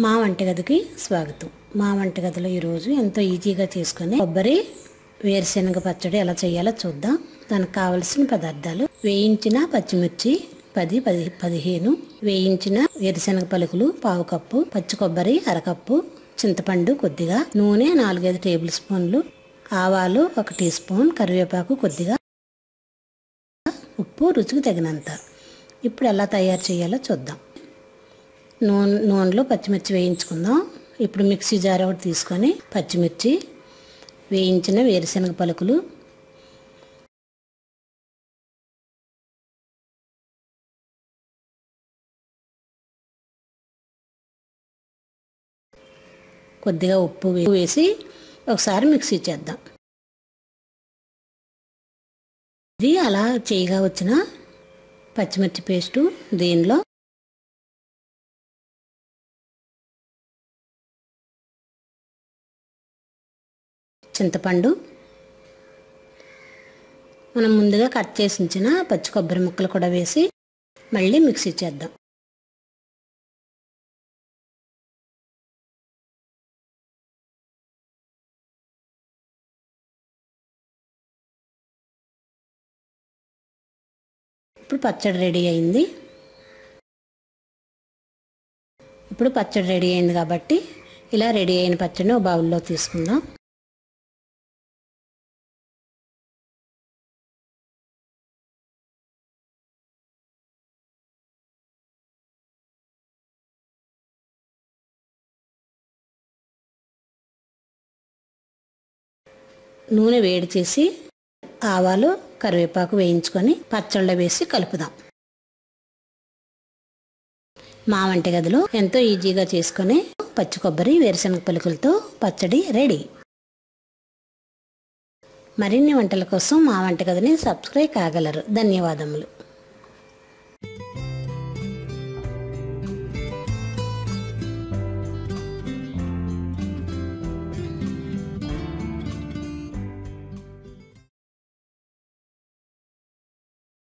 మా వంటగదికి స్వాగతం. మా వంటగదిలో ఈరోజు ఎంతో ఈజీగా చేసుకునే కొబ్బరి వేరుశనగ పచ్చడి ఎలా చేయాలో చూద్దాం. దానికి కావలసిన పదార్థాలు: వేయించిన పచ్చిమిర్చి 10-15, వేయించిన వేరుశనగ పలుకులు పావు కప్పు, పచ్చి కొబ్బరి అరకప్పు, చింతపండు కొద్దిగా, నూనె 4-5 టేబుల్ స్పూన్లు, ఆవాలు 1 టీ స్పూన్, కరివేపాకు కొద్దిగా, ఉప్పు రుచికి తగినంత. ఇప్పుడు ఎలా తయారు చేయాలో చూద్దాం. నూనెలో పచ్చిమిర్చి వేయించుకుందాం. ఇప్పుడు మిక్సీ జార్ ఒకటి తీసుకొని పచ్చిమిర్చి, వేయించిన వేరుశనగ పలుకులు, కొద్దిగా ఉప్పు వేసి ఒకసారి మిక్సీ చేద్దాం. ఇది అలా చేయగా వచ్చిన పచ్చిమిర్చి పేస్టు దీనిలో చింతపండు, మనం ముందుగా కట్ చేసి ఉంచిన పచ్చి కొబ్బరి ముక్కలు కూడా వేసి మళ్ళీ మిక్సీ చేద్దాం. ఇప్పుడు పచ్చడి రెడీ అయింది. కాబట్టి ఇలా రెడీ అయిన పచ్చడిని ఒక బౌల్లో తీసుకుందాం. నూనె వేడి చేసి ఆవాలు కరివేపాకు వేయించుకొని పచ్చళ్ళలో వేసి కలుపుదాం. మా వంటగదిలో ఎంతో ఈజీగా చేసుకునే పచ్చి కొబ్బరి వేరుశనగ పలుకులతో పచ్చడి రెడీ. మరిన్ని వంటల కోసం మా వంటగదిని సబ్స్క్రైబ్ కాగలరు. ధన్యవాదములు.